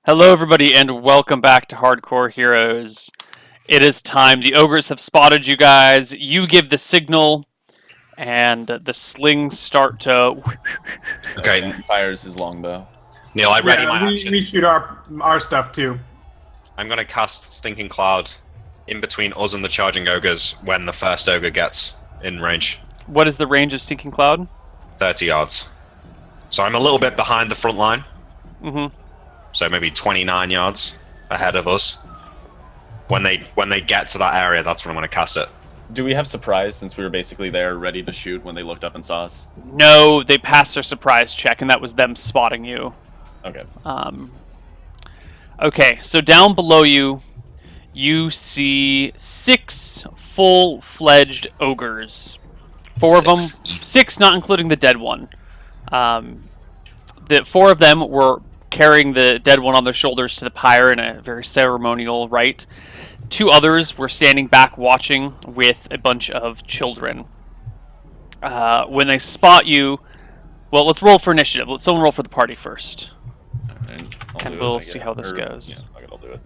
Hello, everybody, and welcome back to Hardcore Heroes. It is time. The ogres have spotted you guys. You give the signal, and the slings start to. Okay, Fires his longbow. Neil, I ready Yeah, my we, action. we shoot our stuff too. I'm going to cast Stinking Cloud in between us and the charging ogres when the first ogre gets in range. What is the range of Stinking Cloud? 30 yards. So I'm a little bit behind the front line. Mm-hmm. So maybe 29 yards ahead of us. When they get to that area, that's when I'm going to cast it. Do we have surprise since we were basically there ready to shoot when they looked up and saw us? No, they passed their surprise check, and that was them spotting you. Okay. Okay, so down below you, you see 6 full-fledged ogres. 4 of them, 6 not including the dead one. The 4 of them were carrying the dead one on their shoulders to the pyre in a very ceremonial rite. 2 others were standing back watching with a bunch of children. When they spot you, well, let's roll for initiative. Let someone roll for the party first. And we'll see how this goes. Yeah, I'll do it.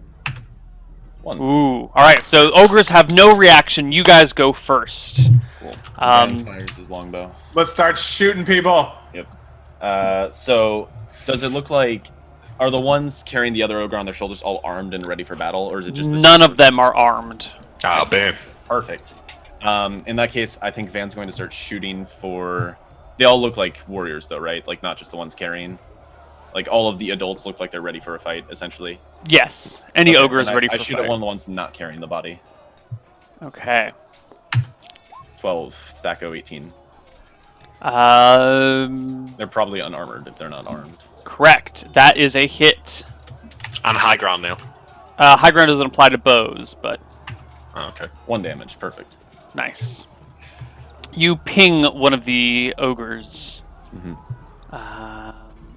1. Ooh. Alright, so ogres have no reaction. You guys go first. Cool. Um, Fires his longbow. Let's start shooting people. Yep. So, does it look like... Are the ones carrying the other ogre on their shoulders all armed and ready for battle, or is it just... None of them are armed. Ah, boom. Perfect. In that case, I think Van's going to start shooting for... They all look like warriors, though, right? Like, not just the ones carrying. Like, all of the adults look like they're ready for a fight, essentially. Yes. Any Okay, ogre is and ready I for shoot fight. at one of the ones not carrying the body. Okay. 12. Thaco 18. They're probably unarmored if they're not armed. Correct. That is a hit. And high ground, Neil. High ground doesn't apply to bows, but Oh, okay. 1 damage. Perfect. nice. You ping one of the ogres.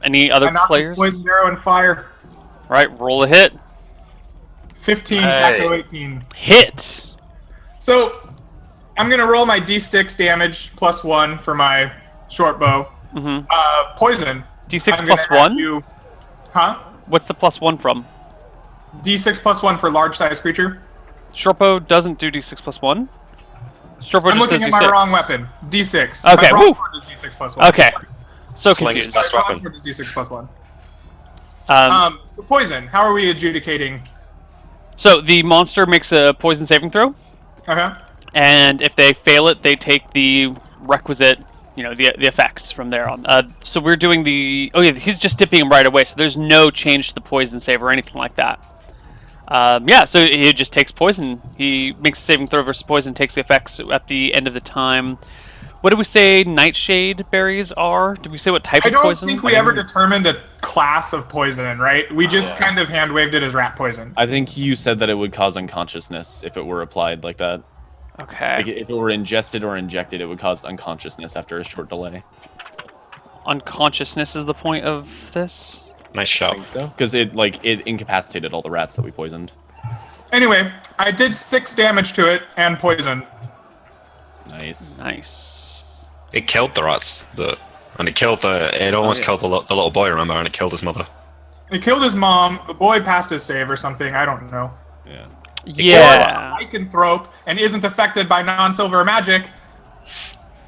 Any other I knocked players? a poison arrow and fire. Right, roll a hit. 15, Hey. Taco 18. Hit! So, I'm gonna roll my D6 damage plus 1 for my short bow. Poison. D6 I'm plus gonna have 1? you- Huh? What's the plus 1 from? D6 plus 1 for large-sized creature. Shortbow doesn't do D6 plus 1? Shortbow I'm just looking does at D6. my wrong weapon. D6. Okay, My woo. broadsword is D6 plus 1. Okay. So Sling's confused. best My weapon. broadsword is D6 plus 1. Um, So poison. How are we adjudicating? so the monster makes a poison saving throw, Okay. and if they fail it, they take the requisite, the effects from there on. So we're doing the... Oh yeah, he's just dipping him right away, so there's no change to the poison save or anything like that. Yeah, so he just takes poison. He makes a saving throw versus poison, takes the effects at the end of the time. What did we say nightshade berries are? Did we say what type I of don't poison? think we ever determined a class of poison, right? We just kind of hand-waved it as rat poison. I think you said that it would cause unconsciousness if it were applied like that. Okay. Like, if it were ingested or injected, it would cause unconsciousness after a short delay. Unconsciousness is the point of this? Nice shot. So, because it incapacitated all the rats that we poisoned. Anyway, I did 6 damage to it and poison. Nice. Nice. It killed the rats. And it killed It almost killed the little boy, remember? And it killed his mother. It killed his mom. The boy passed his save or something. I don't know. Yeah. Yeah. Lycanthrope and isn't affected by non-silver magic.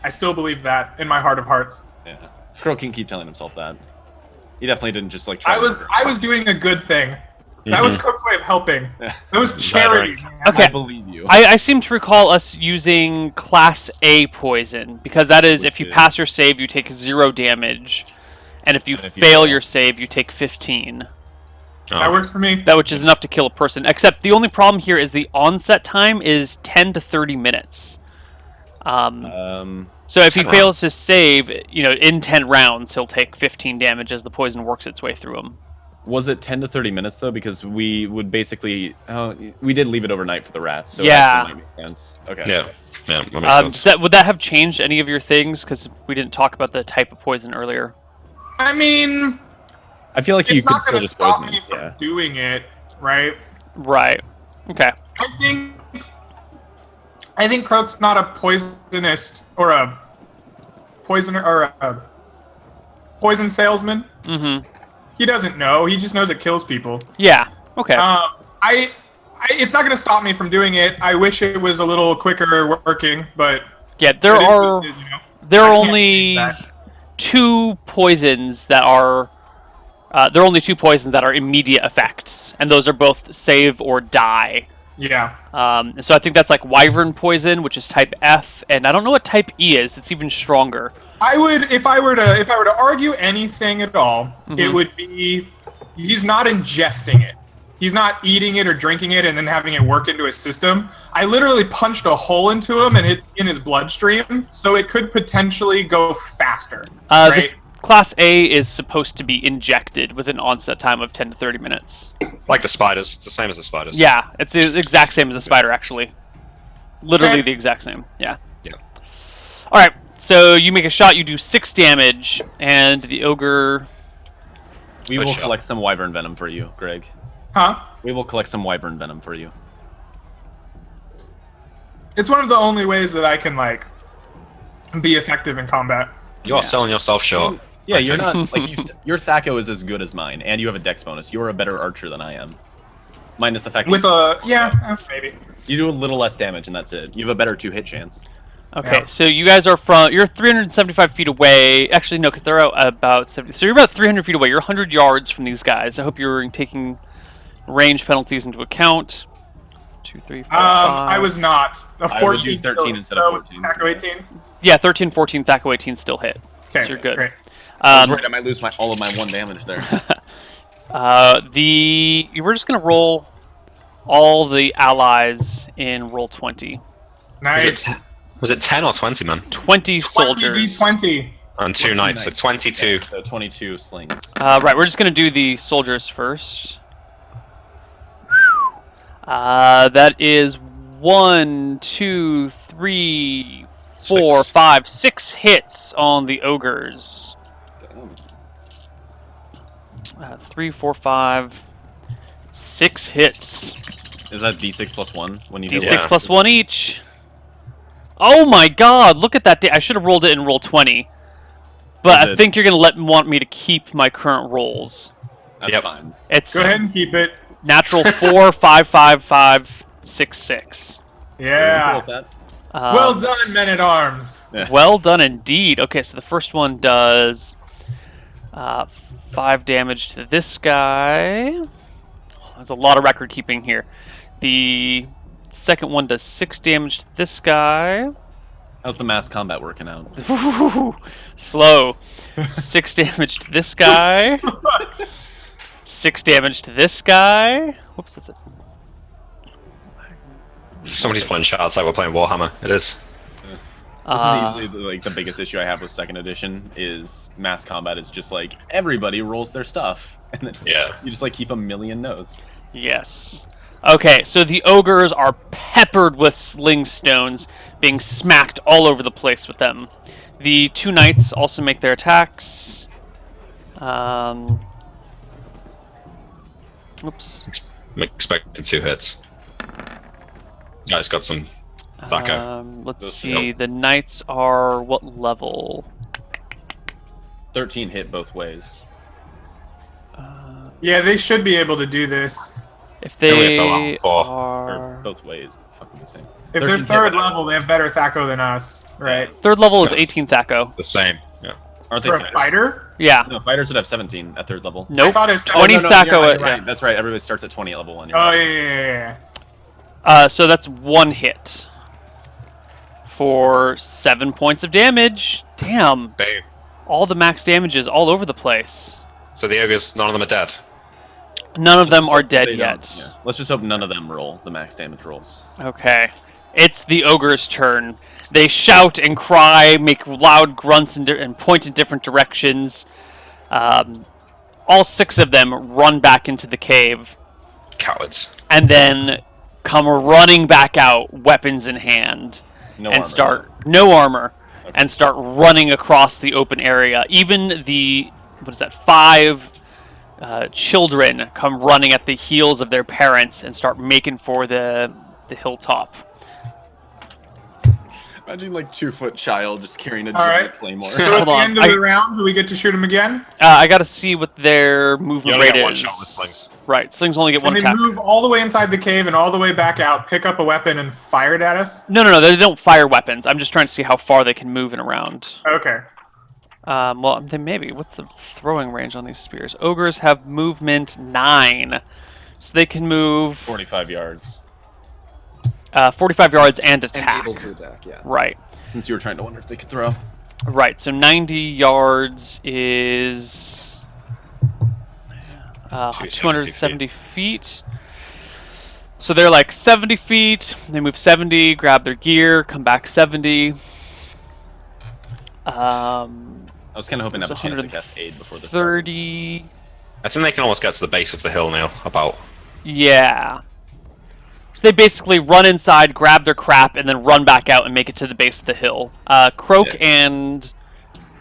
I still believe that in my heart of hearts. Yeah. Crow can keep telling himself that. He definitely didn't just like try. I was doing a good thing. That was Cook's way of helping. That was charity. man. Okay. I believe you. I seem to recall us using Class A poison, because that is, if you pass your save, you take 0 damage, and if you if you fail fail. your save, you take 15. That works for me. That which is enough to kill a person. Except the only problem here is the onset time is 10 to 30 minutes. So if he 10 fails his save, in 10 rounds, he'll take 15 damage as the poison works its way through him. Was it 10 to 30 minutes though? Because we would basically we did leave it overnight for the rats, so Yeah. that might make sense. Okay. Yeah. Yeah, that makes sense. Would that have changed any of your things? Because we didn't talk about the type of poison earlier. I mean, I feel like you it's could not still going to just stop poison me it. from Yeah. doing it, right? Right. Okay. I think Croak's not a poisonist or a poisoner or a poison salesman. He doesn't know. He just knows it kills people. Yeah. Okay. It's not going to stop me from doing it. I wish it was a little quicker working, but yeah, there it is are what it is, you know? there are I can't only change that. 2 poisons that are there are only 2 poisons that are immediate effects, and those are both save or die. Yeah. So I think that's like Wyvern poison, which is type F, and I don't know what type E is. It's even stronger. I would, if I were to argue anything at all, it would be he's not ingesting it. He's not eating it or drinking it and then having it work into his system. I literally punched a hole into him and it's in his bloodstream, so it could potentially go faster. Right? This Class A is supposed to be injected with an onset time of 10 to 30 minutes. Like the spiders. It's the same as the spiders. Yeah, it's the exact same as the spider, actually. Literally Okay. the exact same. Yeah. Yeah. All right. So you make a shot. You do 6 damage, and the ogre. We Good will shot. collect some wyvern venom for you, Greg. Huh? We will collect some wyvern venom for you. It's one of the only ways that I can like be effective in combat. You are selling yourself short. Yeah, you're not like your Thaco is as good as mine, and you have a dex bonus. You're a better archer than I am. Minus the fact With that maybe. you do a little less damage, and that's it. You have a better 2-hit chance. Okay, Yeah. so you guys are you're 375 feet away. Actually, no, because they're out about 70. So you're about 300 feet away. You're 100 yards from these guys. I hope you're taking range penalties into account. 2, 3, 4, 5. I was not. A 14 I would use 13 instead of 14. Taco 18. Yeah, 13, 14, Thaco 18 still hit. Okay, So you're good. Great. I was worried I might lose all of my 1 damage there. We're just gonna roll all the allies in roll 20. Nice. Was it 10 or 20, man? 20 soldiers. 20. On 2 nights, so 22. So 22 slings. Right, we're just gonna do the soldiers first. That is 1, 2, 3, 4, 6. 5, 6 hits on the ogres. 3, 4, 5, 6 hits. Is that D6 plus 1 when you hit D6 Yeah. plus 1 each. Oh my god, look at that. I should have rolled it in roll 20. But You I did. think you're going to want me to keep my current rolls. That's Yep. fine. It's Go ahead and keep it. natural 4, 5, 5, 5, 6, 6. Yeah. Cool with that. Well done, men at arms. Well done indeed. Okay, so the first one does 5 damage to this guy. There's a lot of record keeping here. The second one does 6 damage to this guy. How's the mass combat working out? Slow. 6 damage to this guy. 6 damage to this guy. Whoops, that's it. Somebody's playing shots like we're playing Warhammer. It is. This is easily the biggest issue I have with second edition is mass combat is just like everybody rolls their stuff and then Yeah. you just like keep a million notes. Yes. Okay, so the ogres are peppered with sling stones, being smacked all over the place with them. The 2 knights also make their attacks. Oops. Expected 2 hits. Guy's got some Thaco. Let's Those- see. The knights are what level? 13 hit both ways. Yeah, they should be able to do this. If They only they have to allow 4. Or are both ways. Fucking the same. If they're 13 hit third without- level, they have better Thaco than us, right? third level is 18 Thaco. The same. Yeah. Aren't they For a fighters? fighter? Yeah. No, fighters would have 17 at third level. Nope. I thought it was 20 no, Thaco. you're at- right. yeah. That's right. Everybody starts at 20 at level 1. Oh, yeah. So that's 1 hit for 7 points of damage. Damn. Boom. All the max damages all over the place. So the ogres, none of them are dead. None of them are They dead don't- yet. yeah. Let's just hope none of them roll the max damage rolls. Okay. It's the ogre's turn. They shout and cry, make loud grunts and point in different directions. All 6 of them run back into the cave Cowards. and then come running back out, weapons in hand, No and armor. start no armor, and start running across the open area. Even the 5 children come running at the heels of their parents and start making for the hilltop. Imagine like 2-foot child just carrying a All giant right. claymore. So at Hold the on, end of the round, do we get to shoot him again? I gotta see what their You movement only rate get one is. shot with slings. Right, slings only get one And they attack. move all the way inside the cave and all the way back out, pick up a weapon, and fire it at us? No, they don't fire weapons. I'm just trying to see how far they can move and around. Okay. Well, then maybe. What's the throwing range on these spears? Ogres have movement 9. So they can move 45 yards. 45 yards and And attack. able to attack, yeah. Right. Since you were trying to wonder if they could throw. Right, so 90 yards is 270 feet. So they're like 70 feet. They move 70, grab their gear, come back 70. I was kind of hoping to There's have a chance to cast aid before this. 30. I think they can almost get to the base of the hill now. About. Yeah. So they basically run inside, grab their crap, and then run back out and make it to the base of the hill. Croak and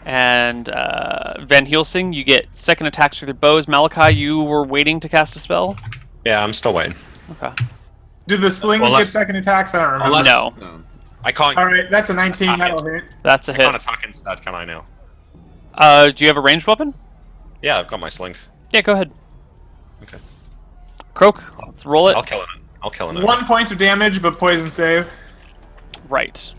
Van Helsing, you get second attacks with your bows. Malachi, you were waiting to cast a spell? Yeah, I'm still waiting. Okay. Do the slings Well, get second attacks? I don't remember. Unless- No, No. I can't. All right, that's a 19. Attack That'll it. hit. that's a I can't hit. attack instead, can I now? Do you have a ranged weapon? Yeah, I've got my sling. Yeah, go ahead. Okay. Croak, let's roll it. I'll kill it. I'll kill it. 1 point of damage, but poison save. Right.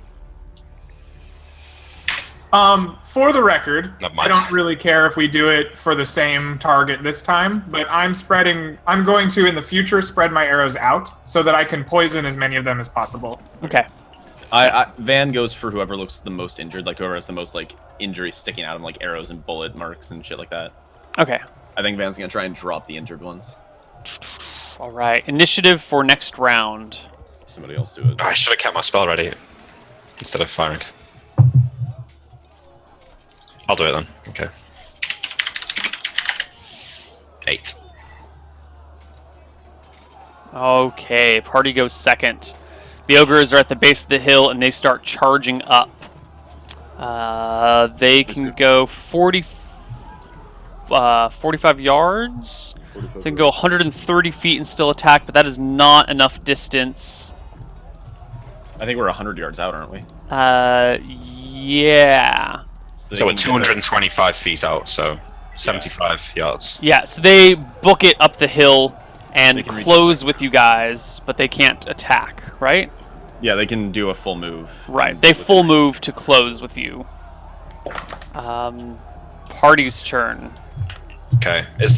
For the record, Never I mind. don't really care if we do it for the same target this time, but I'm going to, in the future, spread my arrows out so that I can poison as many of them as possible. Okay. Van goes for whoever looks the most injured, like whoever has the most like injuries sticking out of them, like arrows and bullet marks and shit like that. Okay. I think Van's gonna try and drop the injured ones. All right. Initiative for next round. Somebody else do it. I should have kept my spell ready instead of firing. I'll do it then. Okay. 8. Okay. Party goes second. The ogres are at the base of the hill and they start charging up. They can go 45 yards. So they can go 130 feet and still attack, but that is not enough distance. I think we're 100 yards out, aren't we? Yeah. they So we're can get 225 feet out, so 75 yards. Yeah, so they book it up the hill and They can reach close with you guys, but they can't attack, right? Yeah, they can do a full move. Right. They full move to close with you. Party's turn. Okay. Is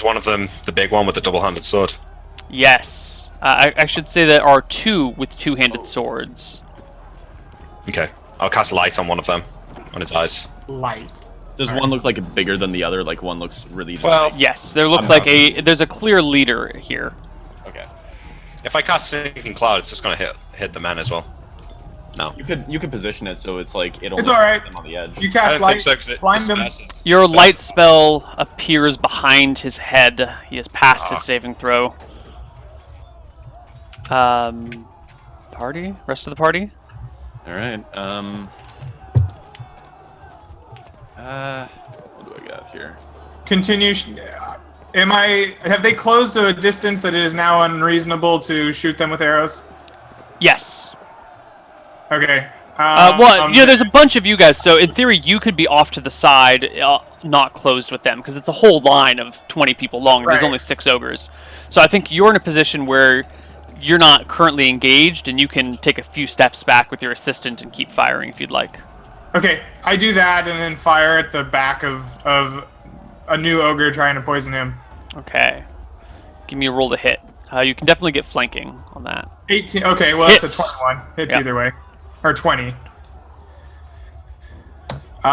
one of them the big one with the double-handed sword? Yes. I should say there are 2 with two-handed swords. Okay. I'll cast light on one of them, on its eyes. Light. Does one look like bigger than the other? Like one looks really just... Well, Yes, there looks I'm like not- there's a clear leader here. okay. if I cast Sinking Cloud, it's just gonna hit the men as well. No. You could position it so it's like it only It's all right. them on the edge. You I cast don't light, think so, because it blind them. disperses. Your Disperses. light spell appears behind his head. He has passed his Ah. saving throw. Party? Rest of the party? All right. What do I got here? Continue. Have they closed to a distance that it is now unreasonable to shoot them with arrows? Yes. Okay. There's a bunch of you guys, so in theory, you could be off to the side, not closed with them, because it's a whole line of 20 people long. There's Right. only 6 ogres. So I think you're in a position where you're not currently engaged, and you can take a few steps back with your assistant and keep firing if you'd like. Okay, I do that and then fire at the back of a new ogre trying to poison him. Okay. Give me a roll to hit. You can definitely get flanking on that. 18. Okay, well, it's Hits. a 21. Hits Yep. either way. Or 20.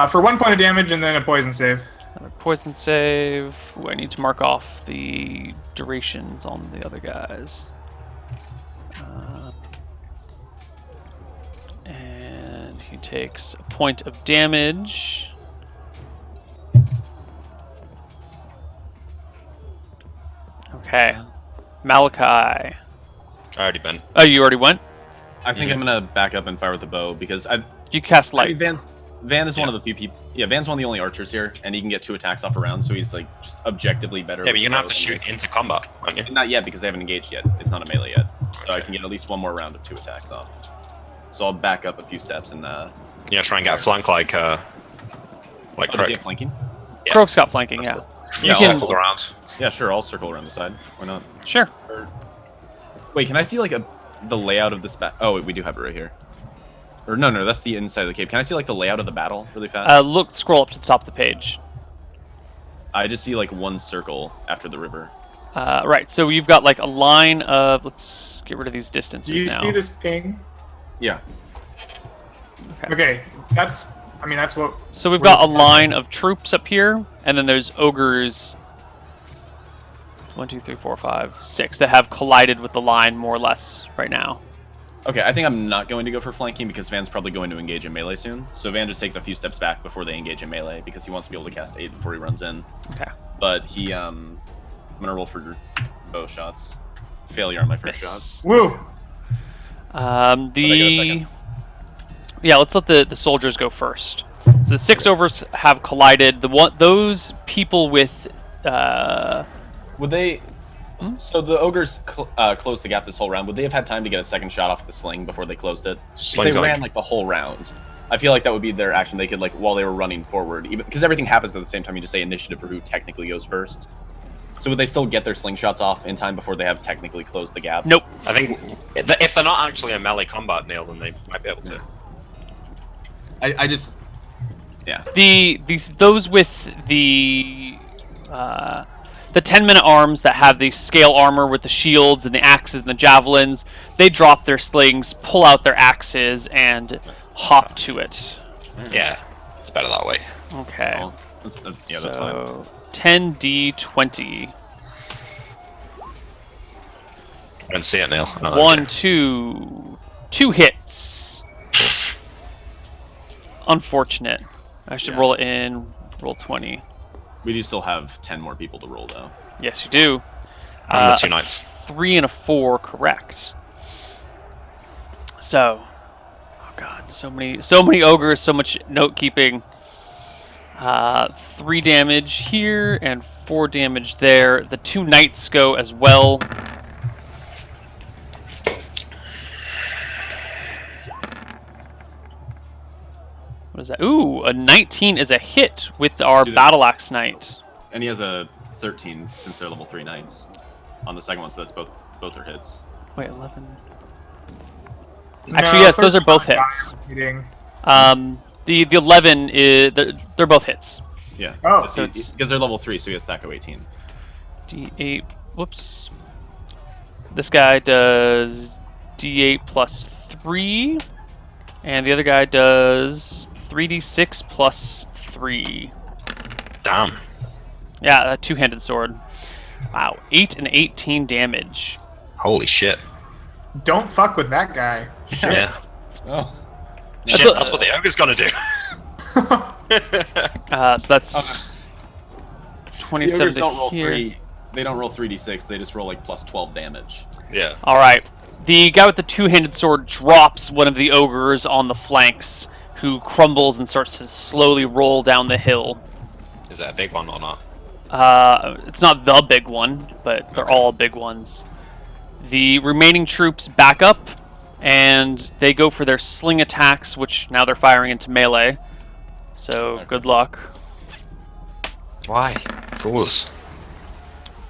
For 1 point of damage and then a poison save. Another poison save. Ooh, I need to mark off the durations on the other guys. And he takes a point of damage. Okay. Malachi. I already been. Oh, you already went? I think I'm gonna back up and fire with the bow because You cast light. Van is one of the few people. Yeah, Van's one of the only archers here, and he can get 2 attacks off a round, so he's like just objectively better. Yeah, but with you're the gonna have to bow than shoot me. into combat, aren't you? Not yet because they haven't engaged yet. It's not a melee yet, so I Okay. can get at least 1 more round of 2 attacks off. So I'll back up a few steps and Yeah, try and get a flank like does he have Crick. flanking? Yeah. Croak's got flanking, yeah. Yeah, can- circles around. Yeah, sure. I'll circle around the side. Why not? Sure. Wait, can I see like the layout of this Oh, wait, we do have it right here. Or no, that's the inside of the cave. Can I see like the layout of the battle really fast? Look, scroll up to the top of the page. I just see like one circle after the river. Right, so you've got like a line of... Let's get rid of these distances Do you now. see this ping? Yeah. Okay, that's what. So we've got a line of troops up here, and then there's ogres... 1, 2, 3, 4, 5, 6 that have collided with the line more or less right now. Okay, I think I'm not going to go for flanking because Van's probably going to engage in melee soon. So Van just takes a few steps back before they engage in melee because he wants to be able to cast 8 before he runs in. Okay. But he, I'm gonna roll for bow shots. Failure on my first shot. Woo! second. Yeah, let's let the soldiers go first. So the 6 overs have collided. Those people with Would they? So the ogres closed the gap this whole round. Would they have had time to get a second shot off the sling before they closed it? If Sling's they like- ran like the whole round. I feel like that would be their action. They could like while they were running forward, even because everything happens at the same time. You just say initiative for who technically goes first. So would they still get their slingshots off in time before they have technically closed the gap? Nope. I think if they're not actually in melee combat, Neil, then they might be able to. I just, yeah. Those with the 10-minute arms that have the scale armor with the shields and the axes and the javelins, they drop their slings, pull out their axes, and hop to it. Yeah, it's better that way. Okay. Well, that's fine. So 10d20. I don't see it, Neil. Oh, 1, okay. 2 hits. Unfortunate. I should roll it in. Roll 20. We do still have 10 more people to roll though. Yes, you do. And the 2 knights. 3 and a 4, correct. So, oh god, so many ogres, so much note keeping. 3 damage here and 4 damage there. The 2 knights go as well. What is that? Ooh, a 19 is a hit with our Do they- battle axe knight. And he has a 13 since they're level 3 knights on the second one, so that's both are hits. Wait, 11. Actually, yes, those are both hits. Hitting. The 11 is they're both hits. Yeah. Oh. So it's because they're level 3, so he has Thaco 18. D8. Whoops. This guy does D8 plus 3, and the other guy does 3d6 plus 3. Damn. Yeah, a 2-handed sword. Wow, 8 and 18 damage. Holy shit. Don't fuck with that guy. Shit. Yeah. Oh. Shit, what- that's what the ogre's gonna do. So that's The 27 ogres to don't roll here. 3. They don't roll 3d6. They just roll like plus 12 damage. Yeah. All right. The guy with the 2-handed sword drops one of the ogres on the flanks, who crumbles and starts to slowly roll down the hill. Is that a big one or not? It's not the big one, but they're all big ones. The remaining troops back up, and they go for their sling attacks, which now they're firing into melee. So good luck, Why? Fools.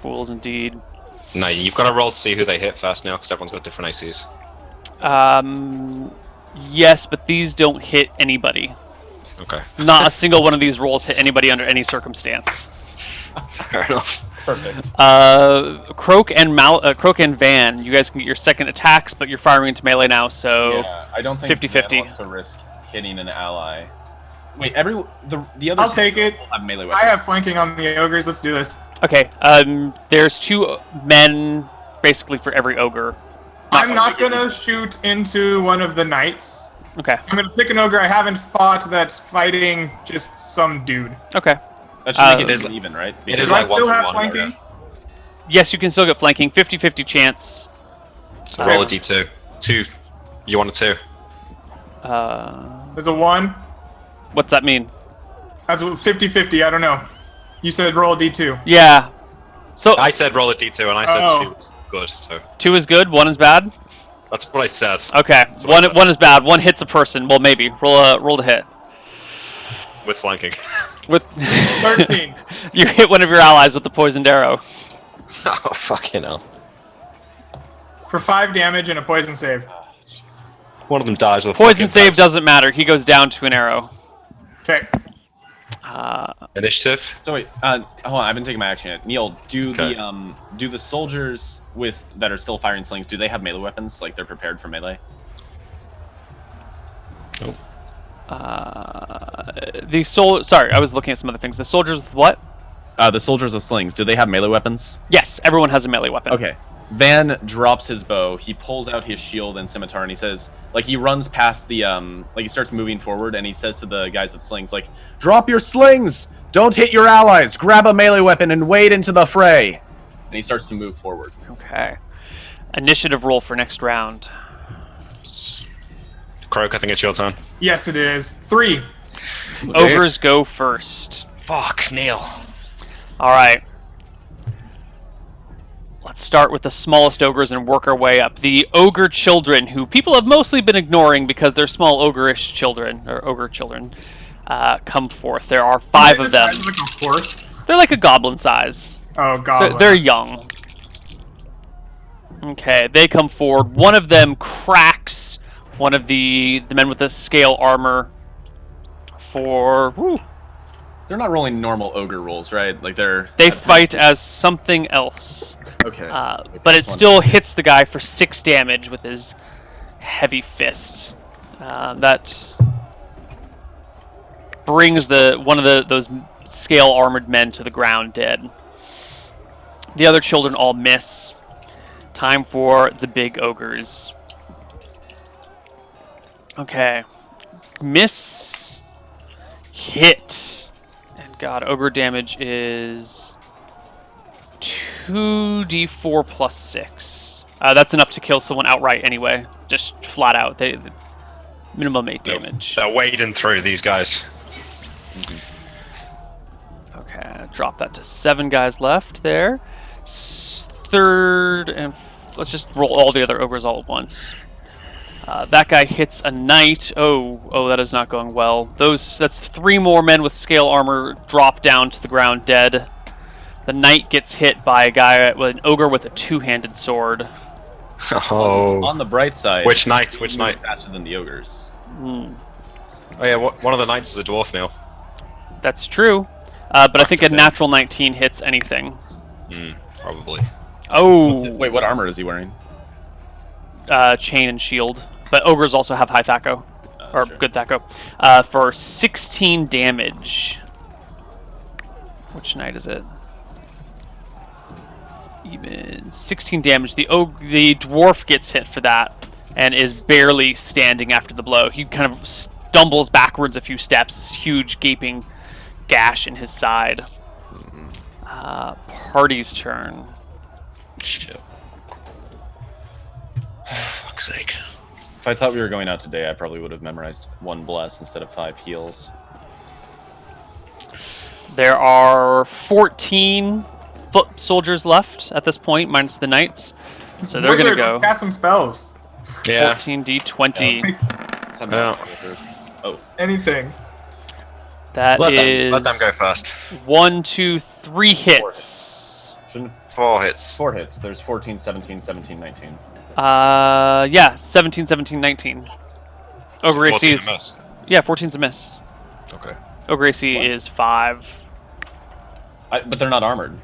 fools indeed. No, you've got to roll to see who they hit first now, because everyone's got different ACs. Yes, but these don't hit anybody. Okay. Not a single one of these rolls hit anybody under any circumstance. Fair enough. Perfect. Croak and Van, you guys can get your second attacks, but you're firing into melee now, so Yeah, I don't think 50-50. Van wants to risk hitting an ally. Wait, the other I'll take it. have melee I weapons. have flanking on the ogres. Let's do this. okay. There's 2 men basically for every ogre. I'm not gonna shoot into one of the knights. Okay. I'm gonna pick an ogre I haven't fought that's fighting just some dude. Okay. That should make Uh, it is even, right? It is Do I like still have 1-to-1. flanking? Yes, you can still get flanking. 50-50 chance. So roll a d2. 2. You want a 2? There's a 1. What's that mean? That's 50-50. I don't know. You said roll a d2. Yeah. So I said roll a d2, and I said Oh. 2 was good, so... 2 is good, 1 is bad. That's what I said. Okay, what I said. one is bad. One hits a person. Well, maybe roll to hit. With flanking. With 13. You hit one of your allies with the poisoned arrow. Oh, fucking hell. For 5 damage and a poison save. One of them dies with Poison save does. doesn't matter. He goes down to an arrow. Okay. Initiative. So wait, hold on. I've been taking my action yet. Neil, do Okay. the soldiers that are still firing slings? Do they have melee weapons? Like they're prepared for melee? Nope. Sorry, I was looking at some other things. The soldiers with what? The soldiers with slings. Do they have melee weapons? Yes, everyone has a melee weapon. Okay. Van drops his bow. He pulls out his shield and scimitar, and he says, like, he runs past the like he starts moving forward, and he says to the guys with slings, like, drop your slings! Don't hit your allies! Grab a melee weapon and wade into the fray! And he starts to move forward. Okay. Initiative roll for next round. Croak, I think it's your turn. Yes, it is. 3. Ogres go first. Fuck, Neil. All right. Let's start with the smallest ogres and work our way up. The ogre children, who people have mostly been ignoring because they're small ogre-ish children, or ogre children, come forth. There are 5 of them. Like a horse. They're like a goblin size. Oh, God. They're young. Okay, they come forward. One of them cracks one of the men with the scale armor for... Woo, They're not rolling normal ogre rolls, right? Like they fight as something else. Okay. But it still hits the guy for 6 damage with his heavy fist. That brings one of those scale armored men to the ground dead. The other children all miss. Time for the big ogres. Okay. Miss. Hit. And God, ogre damage is 2d4 plus 6. That's enough to kill someone outright anyway. Just flat out. They minimum 8 damage. They're wading through these guys. Okay, drop that to 7 guys left there. Third and let's just roll all the other ogres all at once. That guy hits a knight. Oh, that is not going well. That's 3 more men with scale armor drop down to the ground dead. The knight gets hit by a guy with an ogre with a 2-handed sword. Oh. On the bright side, Which knight? they Which move knight? faster than the ogres. Oh yeah, one of the knights is a dwarf, Neil. That's true. But I think a natural 19 hits anything. Probably. Oh, Wait, what armor is he wearing? chain and shield. But ogres also have high thaco. Or true. good thaco. For 16 damage. Which knight is it? Even 16 damage. The dwarf gets hit for that and is barely standing after the blow. He kind of stumbles backwards a few steps. This huge gaping gash in his side. Party's turn. Shit. Fuck's sake. If I thought we were going out today, I probably would have memorized 1 bless instead of 5 heals. There are 14 foot soldiers left at this point, minus the knights. So they're Wizard, going to let's go cast some spells. Yeah. 14d20. Oh, That Let is them go first. 1, 2, 3 hits. 4 hits. 4 hits. There's 14, 17, 17, 19. Yeah, 17, 17, 19. Ogre AC 14 is... to miss. Yeah, 14's a miss. Okay. Ogre AC is 5. But they're not armored.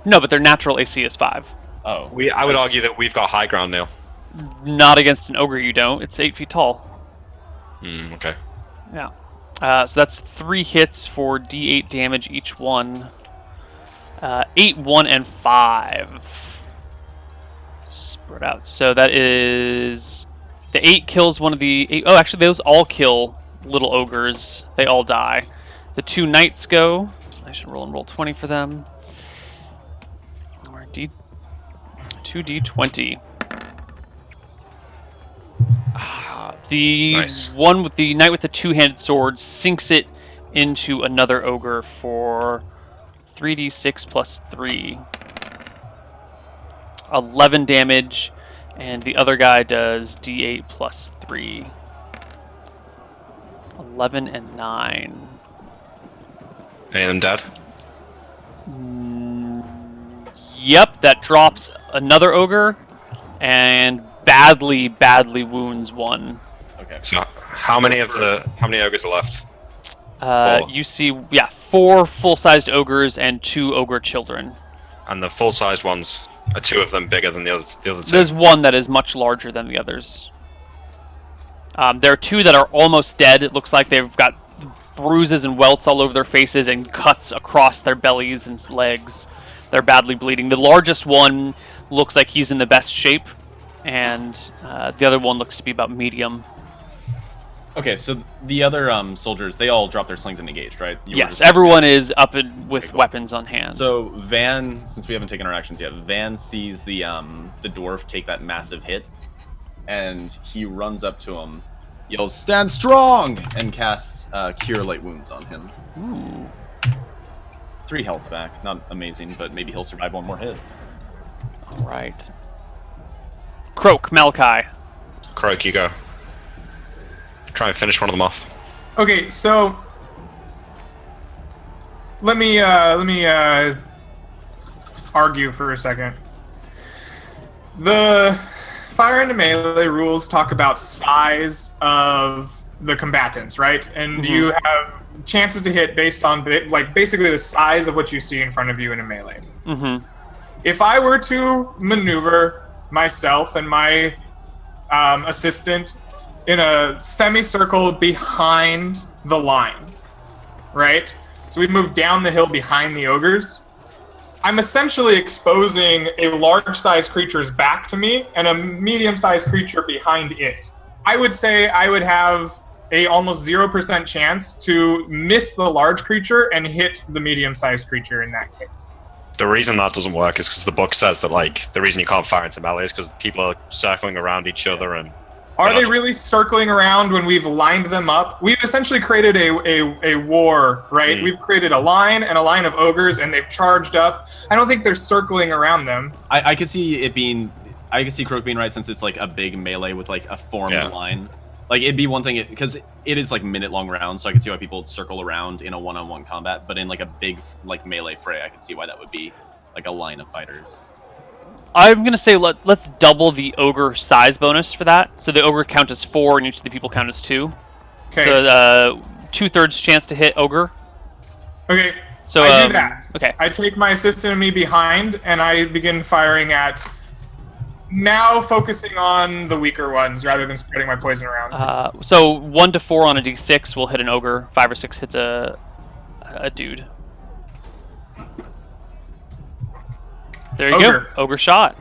No, but their natural AC is 5. Oh. I would argue that we've got high ground, Neil. Not against an ogre, you don't. It's 8 feet tall. Okay. Yeah. So that's 3 hits for d8 damage each one. 8, 1, and 5. Spread out. So that is... The 8 kills one of the... 8, oh, actually, those all kill little ogres. They all die. The 2 knights go. I should roll 20 for them. Or 2d20. The Nice. one with the knight with the 2-handed sword sinks it into another ogre for 3d6 plus 3. 11 damage, And the other guy does D8 plus 3. 11 and 9. Any of them dead? Yep, that drops another ogre and badly wounds one. Okay. So how many ogres are left? 4. You see, 4 full-sized ogres and 2 ogre children. And the full-sized ones, are 2 of them bigger than the other 2? There's one that is much larger than the others. There are 2 that are almost dead. It looks like they've got bruises and welts all over their faces and cuts across their bellies and legs. They're badly bleeding. The largest one looks like he's in the best shape, and the other one looks to be about medium. Okay, so the other soldiers, they all dropped their slings and engaged, right? Yes, everyone is up with weapons on hand. So Van, since we haven't taken our actions yet, Van sees the dwarf take that massive hit, and he runs up to him, yells, "Stand strong!" and casts Cure Light Wounds on him. Ooh. 3 health back. Not amazing, but maybe he'll survive one more hit. All right. Croak, Malachi. Croak, you go. Try and finish one of them off. Okay, so let me argue for a second. The fire into melee rules talk about size of the combatants, right? And you have chances to hit based on basically the size of what you see in front of you in a melee. If I were to maneuver myself and my assistant in a semicircle behind the line, right? So we move down the hill behind the ogres. I'm essentially exposing a large-sized creature's back to me and a medium-sized creature behind it. I would say I would have a almost 0% chance to miss the large creature and hit the medium-sized creature in that case. The reason that doesn't work is because the book says that, like, the reason you can't fire into melee is because people are circling around each other and... Are they really circling around when we've lined them up? We've essentially created a war, right? We've created a line and a line of ogres, and they've charged up. I don't think they're circling around them. I could see it being... I could see Croak being right, since it's like a big melee with like a formed line. Like, it'd be one thing, because it is like minute-long rounds, so I can see why people would circle around in a one-on-one combat, but in like a big like melee fray, I can see why that would be like a line of fighters. I'm going to say let's double the ogre size bonus for that. So the ogre count as 4 and each of the people count as 2. Okay. So 2/3 chance to hit ogre. Okay. So I do that. Okay. I take my assistant and me behind, and I begin firing at... Now focusing on the weaker ones rather than spreading my poison around. So 1 to 4 on a d6 will hit an ogre. 5 or 6 hits a dude. There you go. Ogre shot.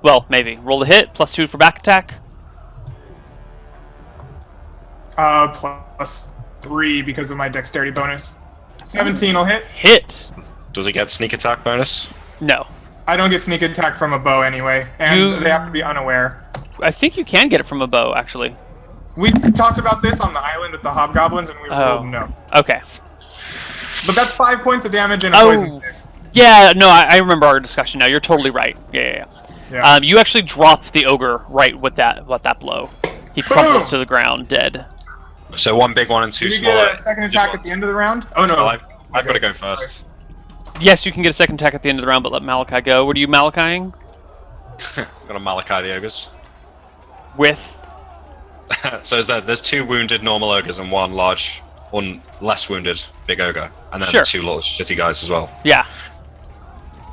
Well, maybe. Roll the hit. +2 for back attack. +3 because of my dexterity bonus. 17 will hit. Hit. Does it get sneak attack bonus? No. I don't get sneak attack from a bow anyway, and they have to be unaware. I think you can get it from a bow, actually. We talked about this on the island with the hobgoblins, and we ruled no. Okay. But that's 5 points of damage and a poison stick. Yeah, no, I remember our discussion now. You're totally right. Yeah. You actually dropped the ogre right with that blow. He crumples to the ground, dead. So 1 big one and 2 smaller. You get a second attack at the end of the round? Oh, no. I've got to go first. Yes, you can get a second attack at the end of the round, but let Malachi go. What are you Malachiing? Gonna Malachi the ogres. With? So there's 2 wounded normal ogres and 1 large, 1 less wounded big ogre. And then 2 little shitty guys as well. Yeah.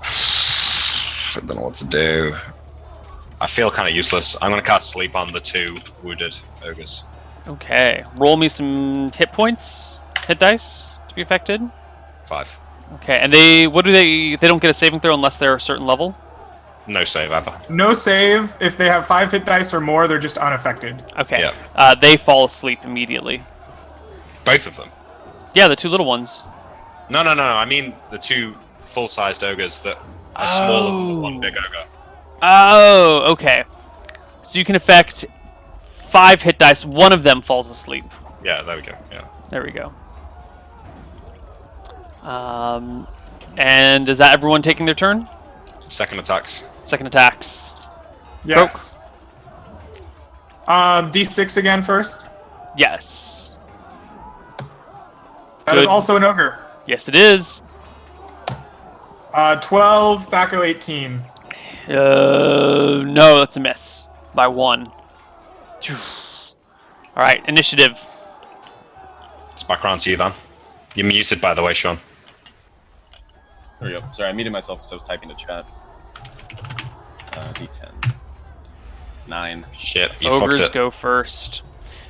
I don't know what to do. I feel kind of useless. I'm gonna cast sleep on the 2 wounded ogres. Okay. Roll me some hit points. Hit dice to be affected. 5. Okay, and they don't get a saving throw unless they're a certain level? No save ever. No save. If they have 5 hit dice or more, they're just unaffected. Okay. Yeah. They fall asleep immediately. Both of them? Yeah, the 2 little ones. No. I mean the 2 full-sized ogres that are smaller than the 1 big ogre. Oh, okay. So you can affect 5 hit dice. One of them falls asleep. Yeah, there we go. Yeah. There we go. And is that everyone taking their turn? Second attacks. Second attacks. Yes. D6 again first. Yes. That is Good. also an ogre. Yes, it is. 12, Thaco 18. No, that's a miss by 1. All right, initiative. It's back around to you, then. You're muted, by the way, Sean. There we go. Sorry, I muted myself because I was typing to chat. D10. 9. Shit, you Ogres fucked it. go first.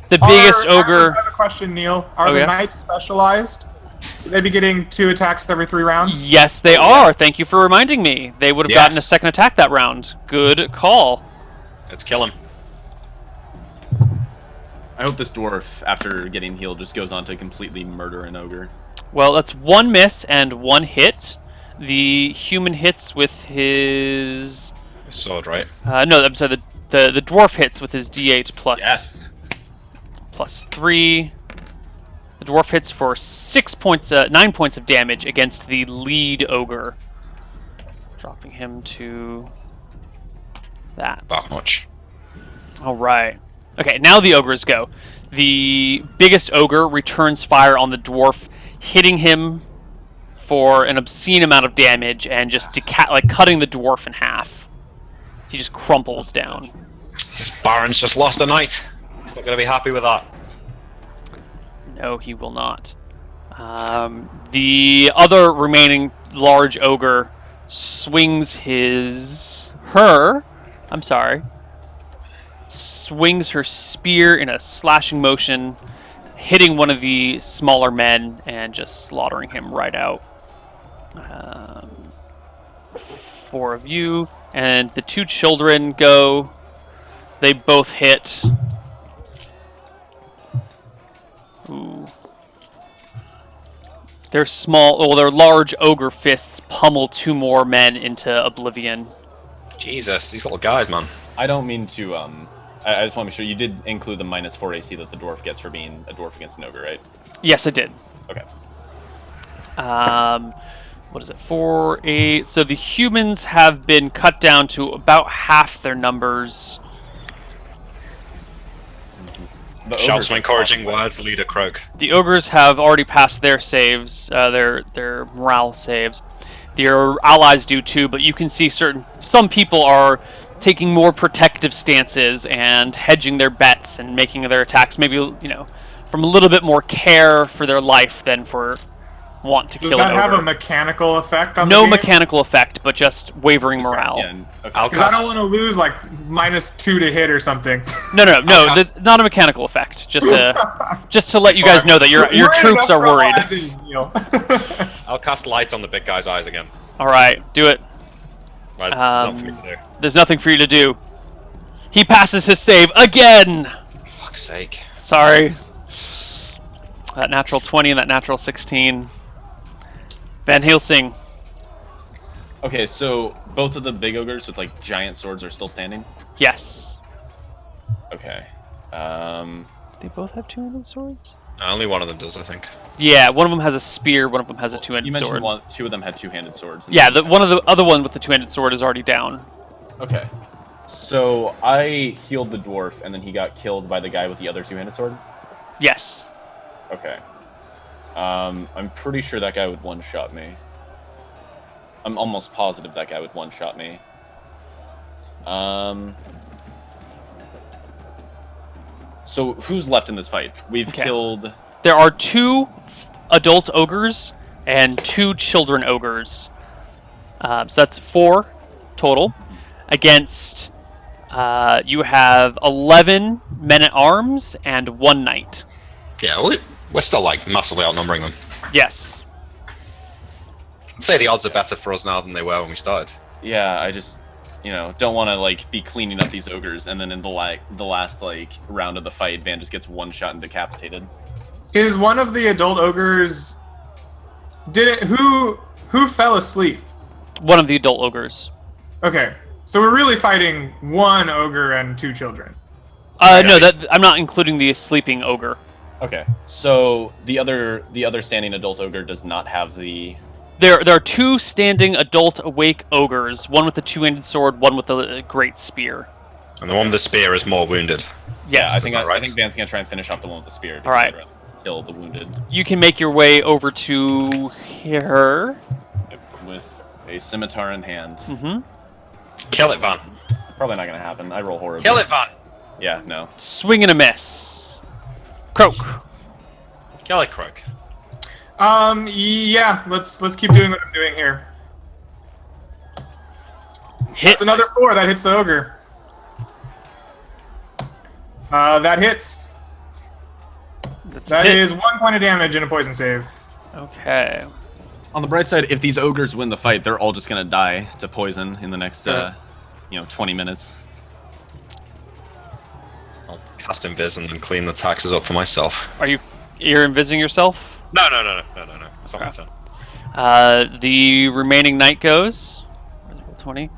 The biggest ogre. I have a question, Neil. Are the yes? knights specialized? Should they be getting 2 attacks every 3 rounds? Yes, they are. Thank you for reminding me. They would have gotten a Yes. second attack that round. Good call. Let's kill him. I hope this dwarf, after getting healed, just goes on to completely murder an ogre. Well, that's 1 miss and 1 hit. The human hits with his... Sword, right? no, I'm sorry. The dwarf hits with his D8 plus Yes. plus 3. The dwarf hits for 9 points of damage against the lead ogre, dropping him to that. That much. All right. Okay, now the ogres go. The biggest ogre returns fire on the dwarf, hitting him for an obscene amount of damage and just cutting the dwarf in half. He just crumples down. This Baron's just lost a knight. He's not going to be happy with that. No, he will not. The other remaining large ogre swings swings her spear in a slashing motion, hitting one of the smaller men and just slaughtering him right out. 4 of you, and the 2 children go. They both hit. Ooh. Their large ogre fists pummel 2 more men into oblivion. Jesus, these little guys, man. I don't mean to, I just want to make sure you did include the -4 AC that the dwarf gets for being a dwarf against an ogre, right? Yes, I did. Okay. What is it? 4, 8. So the humans have been cut down to about half their numbers. The Shout ogres some are encouraging awesome. words, Leader Croak. The ogres have already passed their saves, their morale saves. Their allies do too, but you can see some people are taking more protective stances and hedging their bets and making their attacks maybe, from a little bit more care for their life than for want to Does kill that an ogre. have a mechanical effect on the No game? mechanical effect, but just wavering morale. Yeah, okay. I'll Because I cast, don't want to lose like -2 to hit or something. No, I'll there's not a mechanical effect. Just to let you guys know that your We're troops are worried. industrializing, Neil. I'll cast light on the big guy's eyes again. All right, do it. Right, there's nothing for me to do. There's nothing for you to do. He passes his save again. Fuck's sake. Sorry. That natural 20 and that natural 16. Van Helsing. Okay, so both of the big ogres with like giant swords are still standing? Yes. Okay. They both have 2-handed swords? Only one of them does, I think. Yeah, one of them has a spear, one of them has a 2-handed You sword. mentioned 2 of them had 2-handed swords. Yeah, one of the other one with the 2-handed sword is already down. Okay. So I healed the dwarf, and then he got killed by the guy with the other 2-handed sword? Yes. Okay. I'm pretty sure that guy would one-shot me. I'm almost positive that guy would one-shot me. So who's left in this fight? We've Okay. killed... There are 2 adult ogres and 2 children ogres. So that's 4 total. Against, you have 11 men-at-arms and 1 knight. Yeah, we're still, like, massively outnumbering them. Yes. I'd say the odds are better for us now than they were when we started. Yeah, I just, don't want to, like, be cleaning up these ogres, and then in the last, like, round of the fight, Van just gets one shot and decapitated. Is one of the adult ogres... Who fell asleep? One of the adult ogres. Okay, so we're really fighting 1 ogre and 2 children. No, I'm not including the sleeping ogre. Okay, so the other standing adult ogre does not have the... There are 2 standing adult awake ogres, one with a 2-handed sword, one with a great spear. And the one with the spear is more wounded. Yes. I think right? I think Dan's gonna try and finish off the one with the spear. All right. Kill the wounded You can make your way over to here. with a scimitar in hand. Mm-hmm. Kill it, Van. Probably not gonna happen. I roll horribly. Kill it, Van. Yeah, no. Swing and a miss. Croak. Kill it, Croak. Yeah. Let's keep doing what I'm doing here. Hit. That's another 4 that hits the ogre. That hits. That is 1 point of damage and a poison save. Okay. On the bright side, if these ogres win the fight, they're all just gonna die to poison in the next, 20 minutes. I'll cast Invis and then clean the taxes up for myself. You're invising yourself? No. It's not my turn. The remaining knight goes. 20.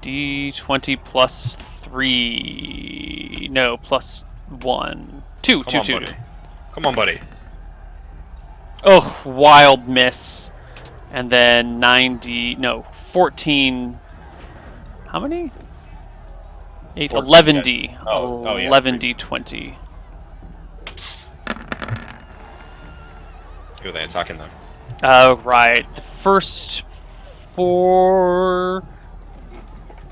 D20 plus 3. No, plus 1. 2. Come on, buddy. Come on, buddy. Oh, wild miss. And then 14. How many? 8, 14, 11D. Oh, yeah. 11D20. Who are they attacking though? Right. The first 4.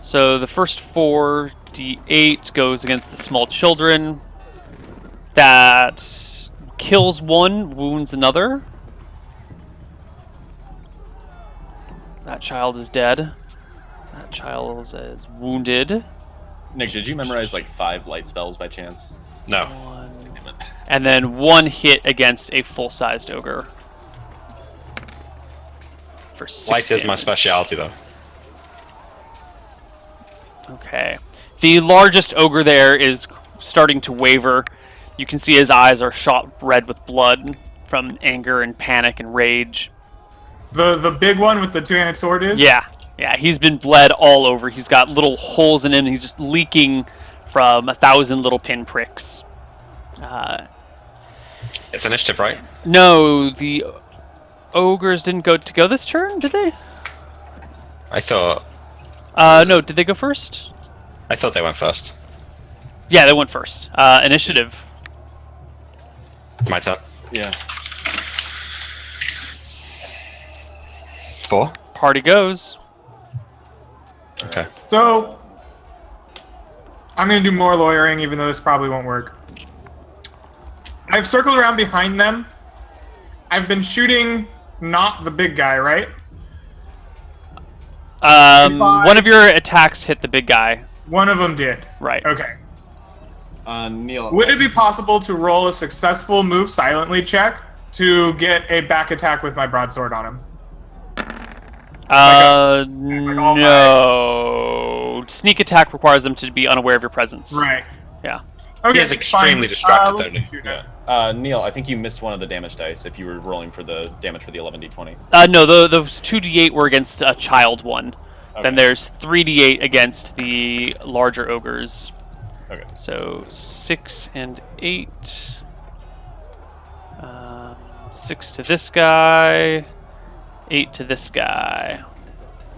So the first 4d8 goes against the small children. That kills one, wounds another. That child is dead. That child is wounded. Nick, did you memorize like 5 light spells by chance? No. And then 1 hit against a full-sized ogre. For 6 Light is my damage. specialty though. Okay. The largest ogre there is starting to waver. You can see his eyes are shot red with blood from anger and panic and rage. The big one with the 2-handed sword is? Yeah, he's been bled all over. He's got little holes in him. He's just leaking from 1,000 little pinpricks. It's initiative, right? No, the ogres didn't go this turn, did they? I thought No, did they go first? they went first. Yeah, they went first. Initiative. My turn. Yeah. 4. Party goes. Okay. So, I'm going to do more lawyering, even though this probably won't work. I've circled around behind them. I've been shooting not the big guy, right? One of your attacks hit the big guy. One of them did. Right. Okay. Neil. Would it be possible to roll a successful move silently check to get a back attack with my broadsword on him? No. Sneak attack requires them to be unaware of your presence. Right. Yeah. Okay. He is extremely distracted, let's though, Nick. shoot him. Neil, I think you missed one of the damage dice if you were rolling for the damage for the 11d20. No, those 2d8 were against a child one. Okay. Then there's 3d8 against the larger ogres. Okay. So 6 and 8. 6 to this guy. 8 to this guy.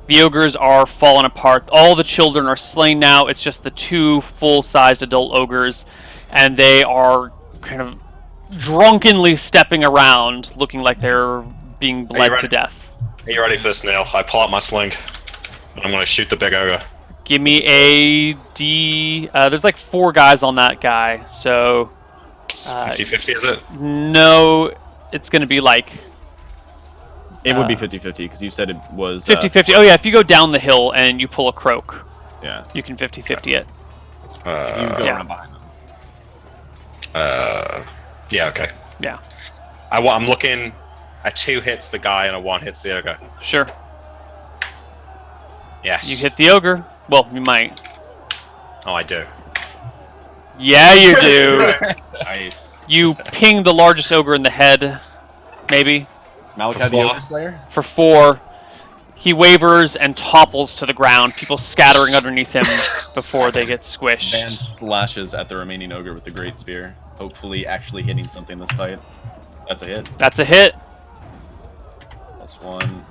The ogres are falling apart. All the children are slain now. It's just the 2 full-sized adult ogres, and they are kind of drunkenly stepping around, looking like they're being bled to death. Are you ready for this, Neil? I pull out my sling, and I'm going to shoot the big ogre. Give me a D. There's like 4 guys on that guy, so 50-50, is it? no, it's going to be like It would be 50-50 because you said it was 50-50. Oh yeah, if you go down the hill and you pull a croak, Yeah. you can 50-50 it. You go Yeah. around behind them. Yeah, okay. Yeah, I'm looking. A 2 hits the guy and a 1 hits the ogre. sure. Yes. You hit the ogre. Well, you might. Oh, I do. Yeah, you do. Nice. You ping the largest ogre in the head, maybe, Malachi For the 4. Ogre Slayer? for 4. He wavers and topples to the ground, people scattering underneath him before they get Van squished. slashes at the remaining ogre with the Great Spear, hopefully actually hitting something this fight. That's a hit. That's a hit. +1,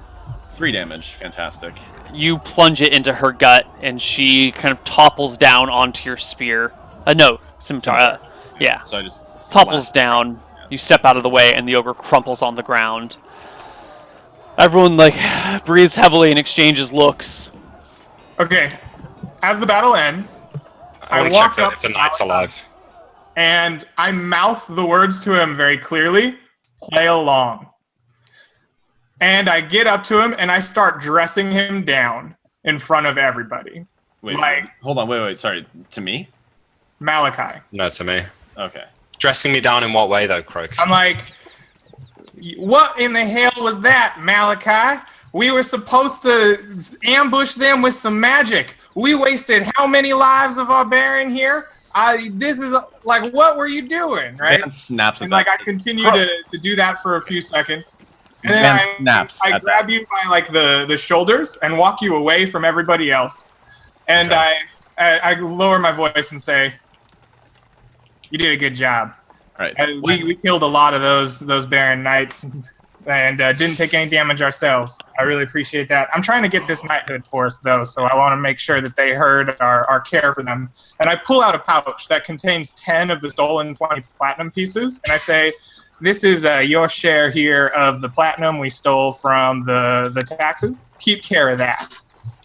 3 damage. Fantastic. You plunge it into her gut, and she kind of topples down onto your spear. No, scimitar. Yeah. So I just Topples slap. down. You step out of the way, and the ogre crumples on the ground. Everyone like breathes heavily and exchanges looks. Okay. As the battle ends, I want to walk check up if the knight's alive. and I mouth the words to him very clearly. Play along. And I get up to him and I start dressing him down in front of everybody. Wait, Like hold on. Wait. Sorry. To me? Malachi. No, to me. Okay. Dressing me down in what way, though, Croak? I'm like, what in the hell was that, Malachi? We were supposed to ambush them with some magic. We wasted how many lives of our baron here? This is like, what were you doing, right? Van snaps at And that. like I continue to do that for a few seconds. And then Van snaps I at grab that. you by like the shoulders and walk you away from everybody else. And Okay. I lower my voice and say, "You did a good job. All right. We killed a lot of those Baron Knights and didn't take any damage ourselves. I really appreciate that. I'm trying to get this knighthood for us, though, so I want to make sure that they heard our care for them. And I pull out a pouch that contains 10 of the stolen 20 platinum pieces, and I say, this is your share here of the platinum we stole from the taxes. Keep care of that.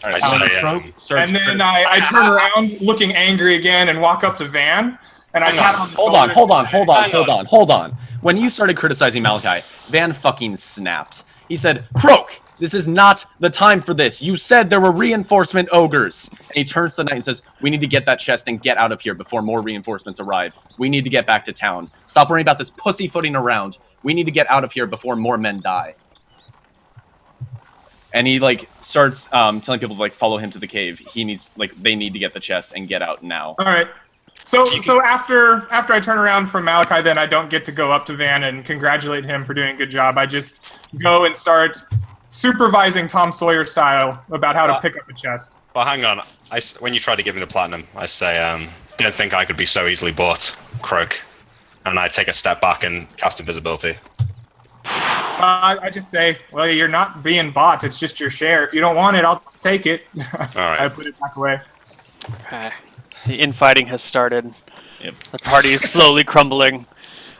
All right. I say, Croak starts And then I turn around looking angry again and walk up to Van, and I pat him on the Hold on. When you started criticizing Malachi, Van fucking snapped. He said, Croak, this is not the time for this. You said there were reinforcement ogres. And he turns to the knight and says, we need to get that chest and get out of here before more reinforcements arrive. We need to get back to town. Stop worrying about this pussyfooting around. We need to get out of here before more men die. And he like starts telling people to like follow him to the cave. They need to get the chest and get out now. All right. So after I turn around from Malachi, then I don't get to go up to Van and congratulate him for doing a good job. I just go and start supervising Tom Sawyer style about how to pick up a chest. Well, hang on. When you try to give me the platinum, I say, didn't think I could be so easily bought, Croak. And I take a step back and cast invisibility. I just say, well, you're not being bought. It's just your share. If you don't want it, I'll take it. All right. I put it back away. Okay. The infighting has started. Yep. The party is slowly crumbling.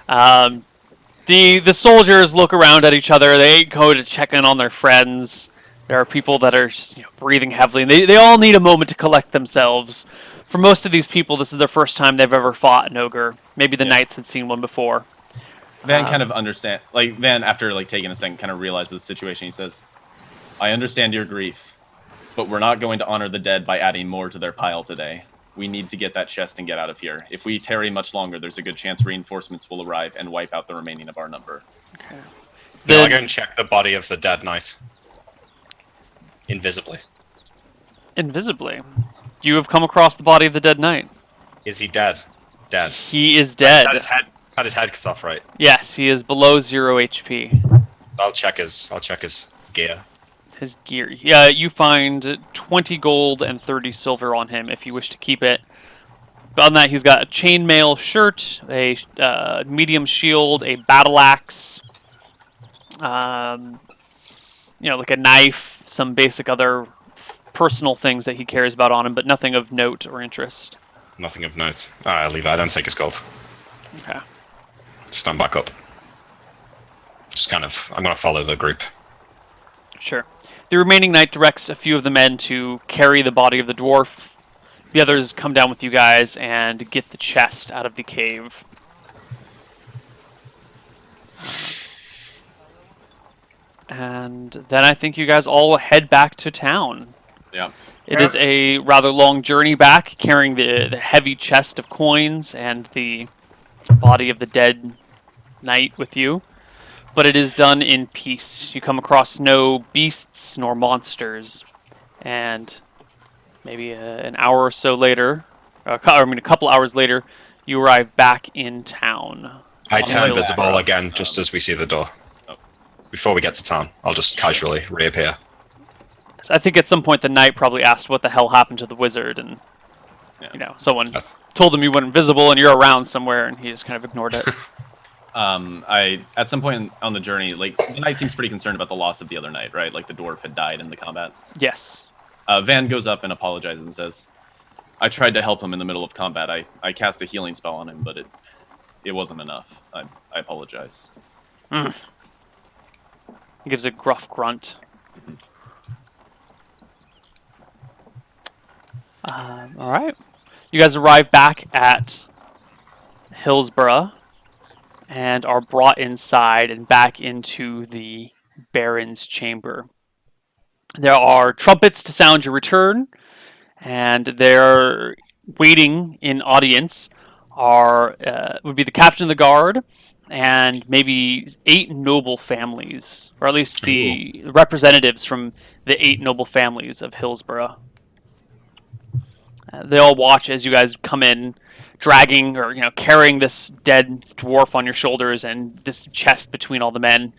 The soldiers look around at each other. They go to check in on their friends. There are people that are just, breathing heavily. They all need a moment to collect themselves. For most of these people, this is their first time they've ever fought an ogre. Maybe the knights had seen one before. Van kind of understand, Van after taking a second kind of realizes the situation. He says, I understand your grief, but we're not going to honor the dead by adding more to their pile today. We need to get that chest and get out of here. If we tarry much longer, there's a good chance reinforcements will arrive and wipe out the remaining of our number. I'll go and check the body of the dead knight. Invisibly. Invisibly. You have come across the body of the dead knight. Is he dead? Dead. He is dead. He's had his head cut off, right? Yes, he is below 0 HP. I'll check his gear. His gear. Yeah, you find 20 gold and 30 silver on him if you wish to keep it. On that, he's got a chainmail shirt, a medium shield, a battle axe, like a knife, some basic other personal things that he cares about on him, but nothing of note or interest. Nothing of note. Alright, I'll leave it. I don't take his gold. Okay. Stand back up. I'm going to follow the group. Sure. The remaining knight directs a few of the men to carry the body of the dwarf. The others come down with you guys and get the chest out of the cave. And then I think you guys all head back to town. Yeah. It is a rather long journey back, carrying the heavy chest of coins and the body of the dead knight with you. But it is done in peace. You come across no beasts nor monsters. And maybe an hour or so later, a couple hours later, you arrive back in town. I turn visible again just as we see the door. Before we get to town, I'll just casually reappear. So I think at some point the knight probably asked what the hell happened to the wizard, and someone told him you went invisible and you're around somewhere, and he just kind of ignored it. I at some point on the journey, like the knight seems pretty concerned about the loss of the other knight, right? Like the dwarf had died in the combat. Yes. Van goes up and apologizes and says, "I tried to help him in the middle of combat. I cast a healing spell on him, but it wasn't enough. I apologize." He gives a gruff grunt. All right. You guys arrive back at Hillsborough and are brought inside and back into the Baron's chamber. There are trumpets to sound your return, and they're waiting in audience would be the captain of the guard and maybe 8 noble families, or at least the representatives from the 8 noble families of Hillsborough. They all watch as you guys come in, dragging or carrying this dead dwarf on your shoulders and this chest between all the men,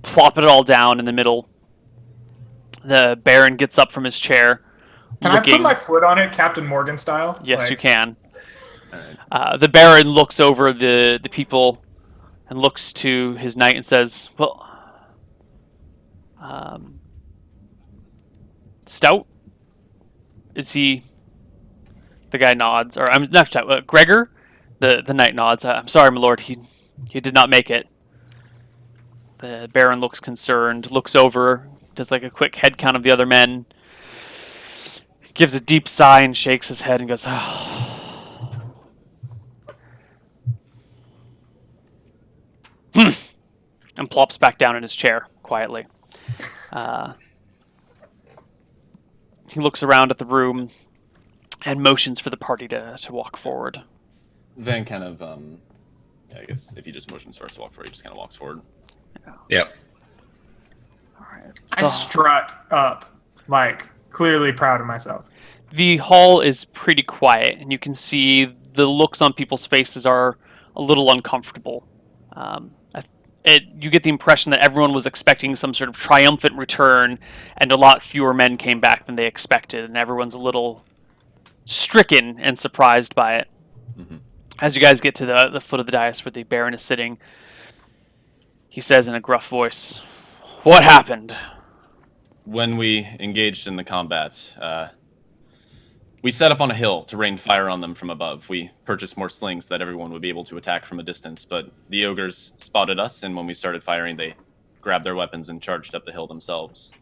plop it all down in the middle. The Baron gets up from his chair. Can I put my foot on it, Captain Morgan style? Yes, you can. The Baron looks over the people and looks to his knight and says, "Well, Stout? Is he?" The guy nods, or I'm not Stout. Gregor, the knight nods. "I'm sorry, my lord. He did not make it." The Baron looks concerned, looks over, does like a quick head count of the other men, gives a deep sigh and shakes his head and goes, and plops back down in his chair quietly. He looks around at the room and motions for the party to walk forward. Van kind of, I guess if he just motions for us to walk forward, he just kind of walks forward. Yep. All right. I strut up, like, clearly proud of myself. The hall is pretty quiet, and you can see the looks on people's faces are a little uncomfortable. You get the impression that everyone was expecting some sort of triumphant return, and a lot fewer men came back than they expected, and everyone's a little stricken and surprised by it. Mm-hmm. As you guys get to the foot of the dais where the Baron is sitting, he says in a gruff voice, "What happened?" When we engaged in the combat, we set up on a hill to rain fire on them from above. We purchased more slings that everyone would be able to attack from a distance, but the ogres spotted us, and when we started firing, they grabbed their weapons and charged up the hill themselves.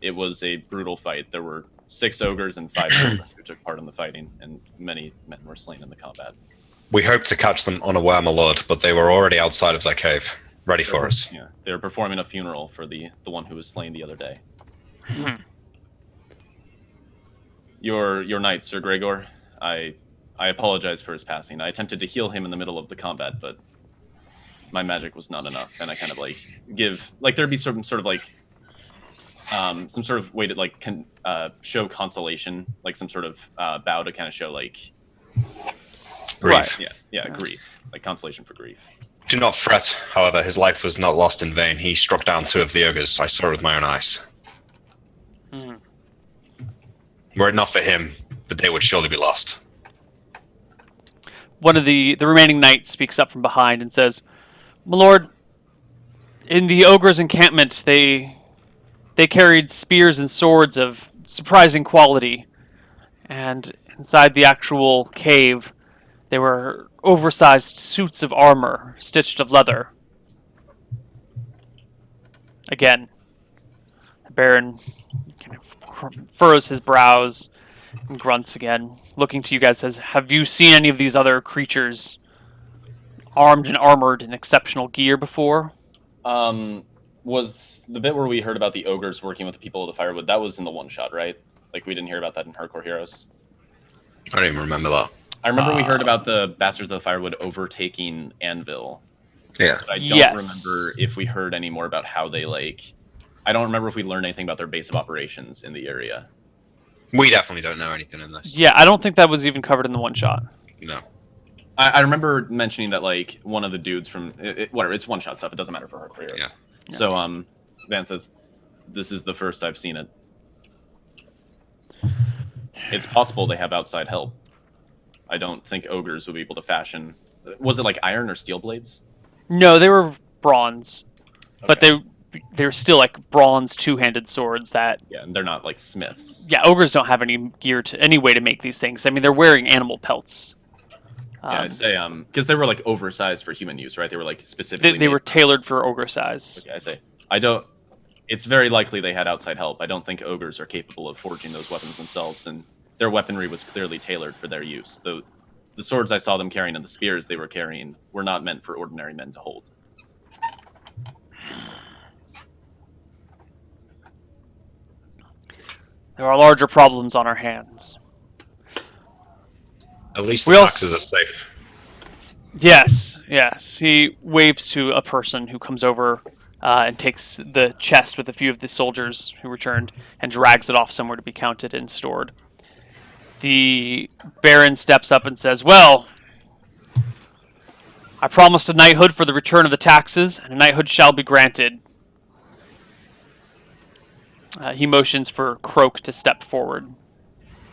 It was a brutal fight. There were 6 ogres and 5 ogres who took part in the fighting, and many men were slain in the combat. We hoped to catch them unaware, my lord, but they were already outside of their cave, ready for us. Yeah, they were performing a funeral for the one who was slain the other day. Your knight, Sir Gregor, I apologize for his passing. I attempted to heal him in the middle of the combat, but my magic was not enough, and I kind of there'd be some sort of way to show consolation, like some sort of bow to kind of show Grief. Right. Yeah, grief, like consolation for grief. Do not fret, however, his life was not lost in vain. He struck down 2 of the ogres. I saw it with my own eyes. Were it not for him, the day would surely be lost. One of the remaining knights speaks up from behind and says, "My lord, in the ogre's encampment, they carried spears and swords of surprising quality, and inside the actual cave, they were oversized suits of armor stitched of leather." Again, the Baron kind of furrows his brows and grunts again, looking to you guys, says, "Have you seen any of these other creatures armed and armored in exceptional gear before?" Was the bit where we heard about the ogres working with the people of the firewood, that was in the one shot, right? Like, we didn't hear about that in Hardcore Heroes. I don't even remember that. I remember we heard about the Bastards of the Firewood overtaking Anvil. Yeah. But I don't remember if we heard any more about how they, I don't remember if we learned anything about their base of operations in the area. We definitely don't know anything in this. Yeah, I don't think that was even covered in the one shot. No. I remember mentioning that, one of the dudes from... whatever, it's one-shot stuff. It doesn't matter for Hardcore Heroes. Yeah. So, Van says, "This is the first I've seen it. It's possible they have outside help. I don't think ogres will be able to fashion... Was it, iron or steel blades? No, they were bronze, but Okay. they're still like bronze two-handed swords that. Yeah, and they're not like smiths. Yeah, ogres don't have any gear to any way to make these things. I mean, they're wearing animal pelts. Yeah, I say because they were like oversized for human use, right? They were like specifically. They were made- tailored for ogre size. Okay, I say I don't. It's very likely they had outside help. I don't think ogres are capable of forging those weapons themselves, and their weaponry was clearly tailored for their use. The swords I saw them carrying and the spears they were carrying were not meant for ordinary men to hold. There are larger problems on our hands. At least We the also- taxes are safe. Yes, yes. He waves to a person who comes over and takes the chest with a few of the soldiers who returned and drags it off somewhere to be counted and stored. The Baron steps up and says, "Well, I promised a knighthood for the return of the taxes, and a knighthood shall be granted." He motions for Croak to step forward.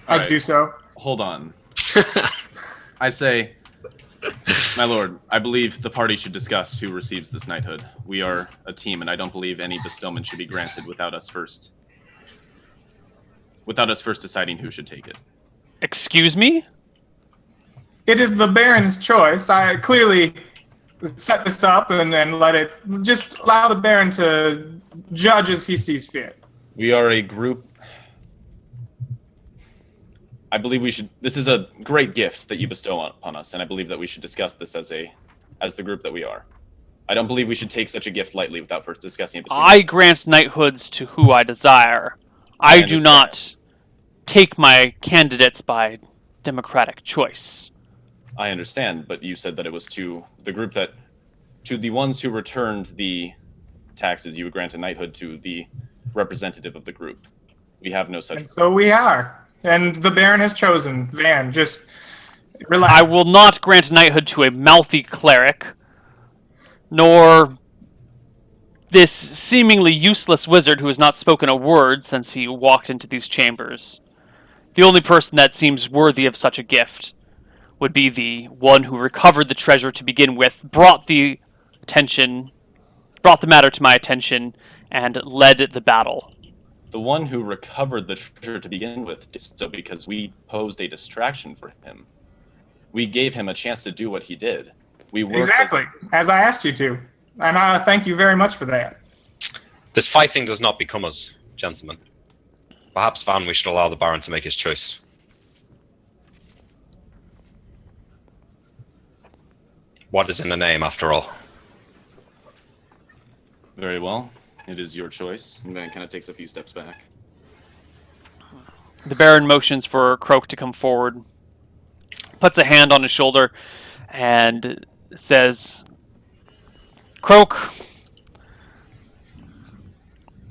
I'd Alright. do so. Hold on. I say, my lord, I believe the party should discuss who receives this knighthood. We are a team, and I don't believe any bestowment should be granted without us first deciding who should take it. Excuse me? It is the Baron's choice. I clearly set this up and then let it just allow the Baron to judge as he sees fit. We are a group. I believe we should. This is a great gift that you bestow on us, and I believe that we should discuss this as the group that we are. I don't believe we should take such a gift lightly without first discussing it. I grant knighthoods to who I desire. I do understand. not take my candidates by democratic choice. I understand, but you said that it was to the group to the ones who returned the taxes, you would grant a knighthood to the representative of the group. We have no such. And so we are. And the Baron has chosen. Van, just relax. I will not grant knighthood to a mouthy cleric, nor this seemingly useless wizard who has not spoken a word since he walked into these chambers. The only person that seems worthy of such a gift would be the one who recovered the treasure to begin with, brought the matter to my attention, and led the battle. The one who recovered the treasure to begin with did so because we posed a distraction for him. We gave him a chance to do what he did. We worked Exactly, as I asked you to. And I thank you very much for that. This fighting does not become us, gentlemen. Perhaps, Van, we should allow the Baron to make his choice. What is in the name, after all? Very well. It is your choice. And then kind of takes a few steps back. The Baron motions for Croak to come forward, puts a hand on his shoulder, and says, "Croak,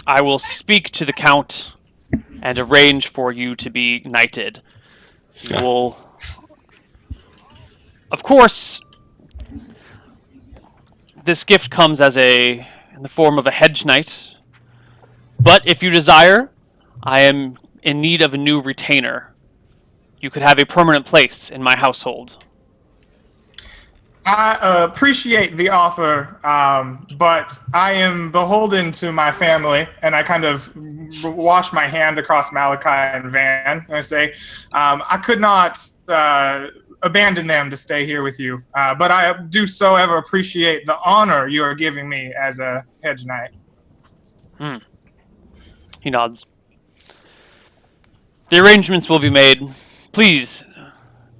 I will speak to the Count and arrange for you to be knighted. You will, of course, this gift comes in the form of a hedge knight, but if you desire, I am in need of a new retainer. You could have a permanent place in my household." I appreciate the offer, but I am beholden to my family, and I kind of wash my hand across Malachi and Van, and I say, I could not abandon them to stay here with you, but I do so ever appreciate the honor you are giving me as a hedge knight. He nods. "The arrangements will be made. Please,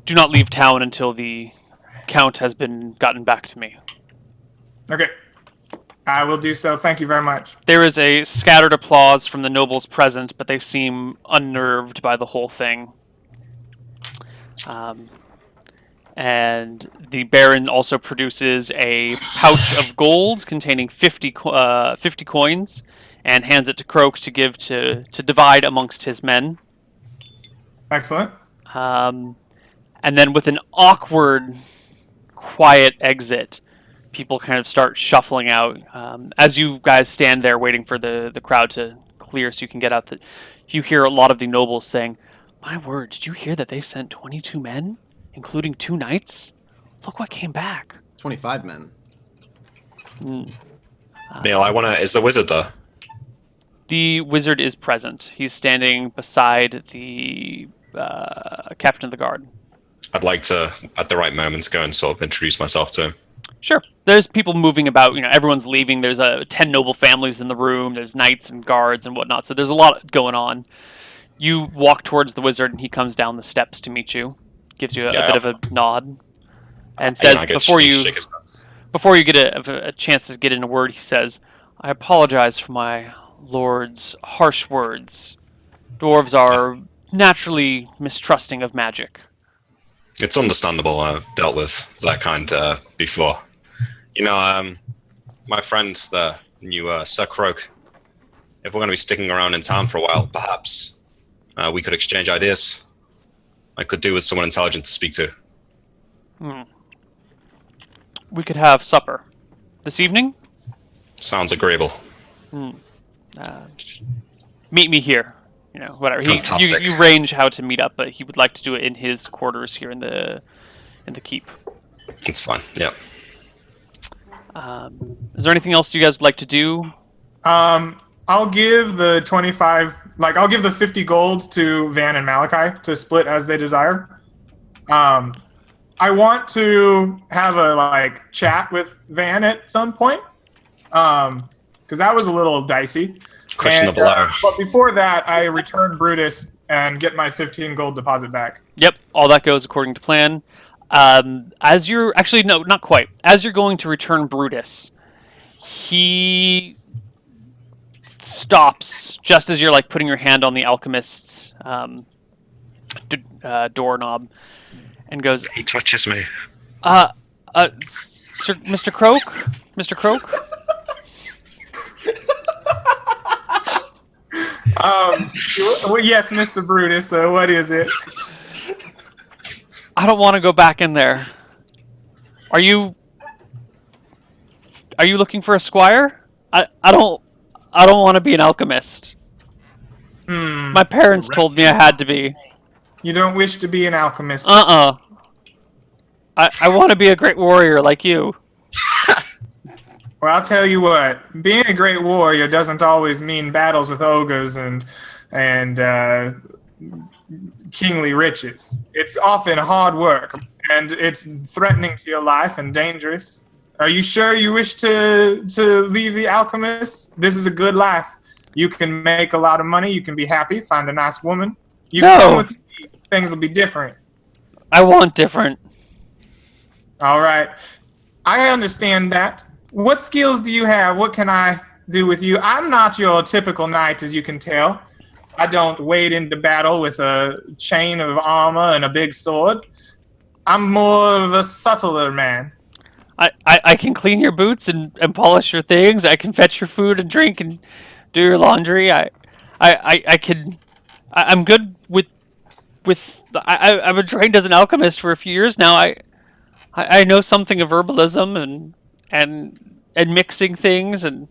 do not leave town until the Count has been gotten back to me." Okay, I will do so. Thank you very much. There is a scattered applause from the nobles present, but they seem unnerved by the whole thing. And the Baron also produces a pouch of gold containing 50 coins and hands it to Croak to give to divide amongst his men. Excellent. And then with an awkward, quiet exit, people kind of start shuffling out. As you guys stand there waiting for the crowd to clear so you can get out, you hear a lot of the nobles saying, "My word, did you hear that they sent 22 men, including 2 knights? Look what came back." 25 men. Neil, is the wizard there? The wizard is present. He's standing beside the captain of the guard. I'd like to, at the right moment, go and sort of introduce myself to him. Sure. There's people moving about. Everyone's leaving. There's 10 noble families in the room. There's knights and guards and whatnot. So there's a lot going on. You walk towards the wizard, and he comes down the steps to meet you. Gives you a bit of a nod, and says, before you get a chance to get in a word, he says, "I apologize for my lord's harsh words. Dwarves are naturally mistrusting of magic." It's understandable. I've dealt with that kind before. My friend, the new Sir Croak, if we're going to be sticking around in town for a while, perhaps we could exchange ideas. I could do with someone intelligent to speak to. We could have supper. This evening? Sounds agreeable. Meet me here. Whatever. Fantastic. You arrange how to meet up, but he would like to do it in his quarters here in the keep. It's fine. Yeah. Is there anything else you guys would like to do? I'll give the 25. I'll give the 50 gold to Van and Malachi to split as they desire. I want to have a chat with Van at some point, because that was a little dicey. Questionable error. But before that, I return Brutus and get my 15 gold deposit back. Yep, all that goes according to plan. As you're not quite. As you're going to return Brutus, he stops just as you're putting your hand on the alchemist's doorknob, and goes, He touches me. Sir, Mr. Croak? Mr. Croak? Well, yes, Mr. Brutus. What is it? I don't want to go back in there. Are you looking for a squire? I don't want to be an alchemist. My parents told me I had to be. You don't wish to be an alchemist. I want to be a great warrior like you. Well, I'll tell you what. Being a great warrior doesn't always mean battles with ogres and kingly riches. It's often hard work, and it's threatening to your life and dangerous. Are you sure you wish to leave the alchemist? This is a good life. You can make a lot of money. You can be happy. Find a nice woman. You can come with me. Things will be different. I want different. All right. I understand that. What skills do you have? What can I do with you? I'm not your typical knight, as you can tell. I don't wade into battle with a chain of armor and a big sword. I'm more of a subtler man. I can clean your boots and polish your things. I can fetch your food and drink and do your laundry. I'm good with I've been trained as an alchemist for a few years now. I know something of herbalism and mixing things, and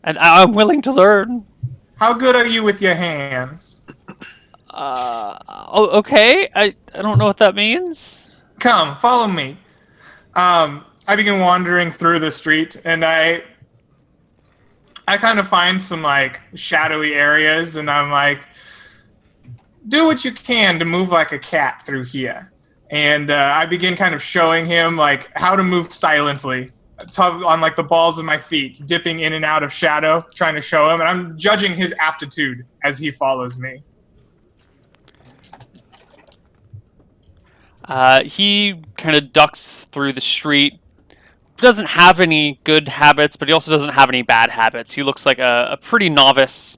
I'm willing to learn. How good are you with your hands? Okay. I don't know what that means. Come, follow me. I begin wandering through the street, and I kind of find some shadowy areas, and I'm do what you can to move like a cat through here. And I begin kind of showing him how to move silently on the balls of my feet, dipping in and out of shadow, trying to show him, and I'm judging his aptitude as he follows me. He kind of ducks through the street. Doesn't have any good habits, but he also doesn't have any bad habits. He looks like a pretty novice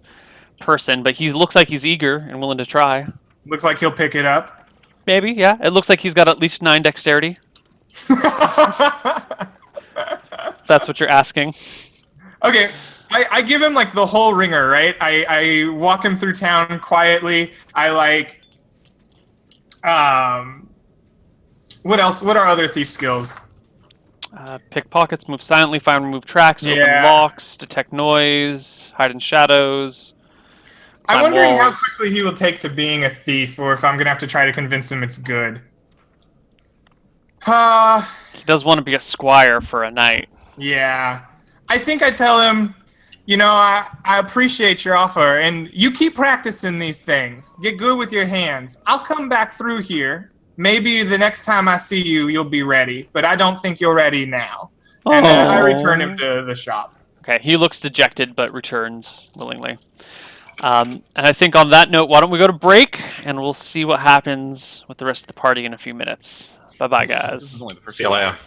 person, but he looks like he's eager and willing to try. Looks like he'll pick it up. Maybe, yeah. It looks like he's got at least 9 dexterity. If that's what you're asking. Okay, I give him the whole ringer, right? I walk him through town quietly. What else? What are other thief skills? Pickpockets, move silently, find remove tracks, open locks, detect noise, hide in shadows. I'm wondering walls. how quickly he will take to being a thief, or if I'm going to have to try to convince him it's good. He does want to be a squire for a night. Yeah. I think I tell him, I appreciate your offer, and you keep practicing these things. Get good with your hands. I'll come back through here. Maybe the next time I see you, you'll be ready, but I don't think you're ready now. And I return him to the shop. Okay, he looks dejected, but returns willingly. And I think on that note, why don't we go to break, and we'll see what happens with the rest of the party in a few minutes. Bye-bye, This guys. is only the first See you later.